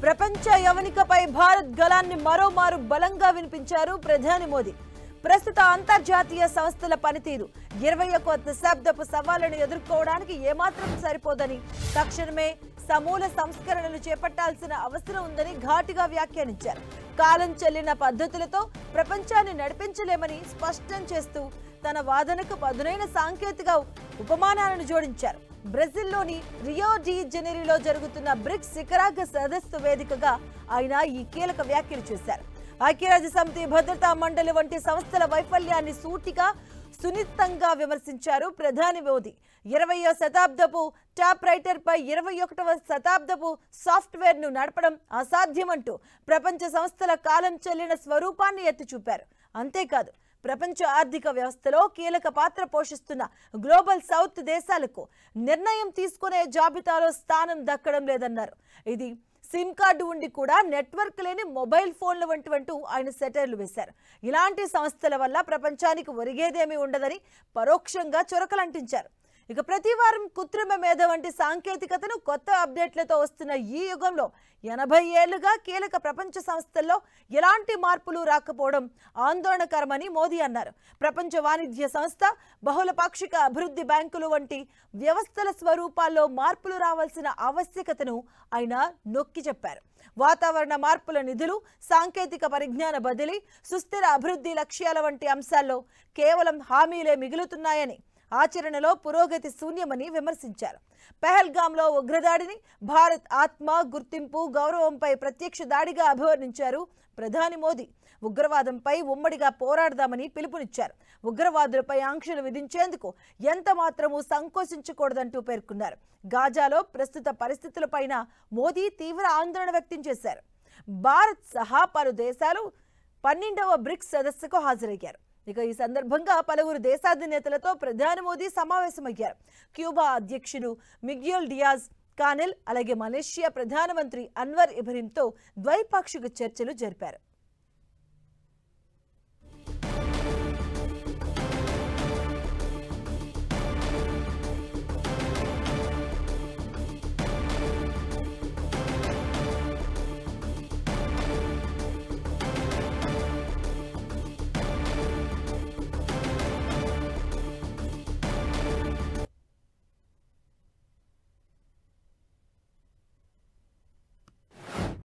ప్రపంచ యవనికపై భారత్ గళాన్ని మరోమారు బలంగా వినిపించారు ప్రధాని మోదీ. ప్రస్తుత అంతర్జాతీయ సంస్థల పనితీరు 21వ దశాబ్దపు సవాళ్లను ఎదుర్కోవడానికి ఏమాత్రం సరిపోదని, తక్షణమే సమూల సంస్కరణలు చేపట్టాల్సిన అవసరం ఉందని ఘాటుగా వ్యాఖ్యానించారు. కాలం చెల్లిన పద్ధతులతో ప్రపంచాన్ని నడిపించలేమని స్పష్టం చేస్తూ తన వాదనకు పదునైన సాంకేతిక ఉపమానాలను జోడించారు. బ్రెజిల్లోని రియో డి జెనెరోలో జరుగుతున్న బ్రిక్స్ శిఖరాగ్ర సదస్సు వేదికగా ఆయన ఈ కీలక వ్యాఖ్యలు చేశారు. ఐక్యరాజ్య సమితి, భద్రతా మండలి వంటి సంస్థల వైఫల్యాన్ని సూటిగా సున్నితంగా విమర్శించారు ప్రధాని మోదీ. 20వ శతాబ్దపు టాప్ రైటర్ పై 21వ శతాబ్దపు సాఫ్ట్వేర్ ను నడపడం అసాధ్యమంటూ ప్రపంచ సంస్థల కాలం చెల్లిన స్వరూపాన్ని ఎత్తి చూపారు. అంతేకాదు, ప్రపంచ ఆర్థిక వ్యవస్థలో కీలక పాత్ర పోషిస్తున్న గ్లోబల్ సౌత్ దేశాలకు నిర్ణయం తీసుకునే జాబితాలో స్థానం దక్కడం లేదన్నారు. ఇది సిమ్ కార్డు ఉండి కూడా నెట్వర్క్ లేని మొబైల్ ఫోన్ల వంటివంటూ ఆయన సెటైర్లు వేశారు. ఇలాంటి సంస్థల వల్ల ప్రపంచానికి ఒరిగేదేమీ ఉండదని పరోక్షంగా చొరకలంటించారు. ఇక ప్రతి వారం కృత్రిమ మేధ వంటి సాంకేతికతను కొత్త అప్డేట్లతో వస్తున్న ఈ యుగంలో 80 ఏళ్లుగా కీలక ప్రపంచ సంస్థల్లో ఎలాంటి మార్పులు రాకపోవడం ఆందోళనకరమని మోదీ అన్నారు. ప్రపంచ వాణిజ్య సంస్థ, బహుళపాక్షిక అభివృద్ధి బ్యాంకులు వంటి వ్యవస్థల స్వరూపాల్లో మార్పులు రావాల్సిన ఆవశ్యకతను ఆయన నొక్కి చెప్పారు. వాతావరణ మార్పుల నిధులు, సాంకేతిక పరిజ్ఞాన బదిలీ, సుస్థిర అభివృద్ధి లక్ష్యాల వంటి అంశాల్లో కేవలం హామీలే మిగులుతున్నాయని, ఆచరణలో పురోగతి శూన్యమని విమర్శించారు. పెహల్గాంలో ఉగ్రదాడిని భారత్ ఆత్మ, గుర్తింపు, గౌరవంపై ప్రత్యక్ష దాడిగా అభివర్ణించారు ప్రధాని మోదీ. ఉగ్రవాదంపై ఉమ్మడిగా పోరాడదామని పిలుపునిచ్చారు. ఉగ్రవాదులపై ఆంక్షలు విధించేందుకు ఎంత మాత్రమూ సంకోచించకూడదంటూ పేర్కొన్నారు. గాజాలో ప్రస్తుత పరిస్థితులపైన మోదీ తీవ్ర ఆందోళన వ్యక్తం చేశారు. భారత్ సహా పలు దేశాలు 12వ బ్రిక్స్ సదస్సుకు హాజరయ్యారు. ఇక ఈ సందర్భంగా పలువురు దేశాధినేతలతో ప్రధాని మోదీ సమావేశమయ్యారు. క్యూబా అధ్యక్షుడు మిగ్యూల్ డియాజ్ కానెల్, అలాగే మలేషియా ప్రధానమంత్రి అన్వర్ ఇబ్రహీంతో ద్వైపాక్షిక చర్చలు జరిపారు.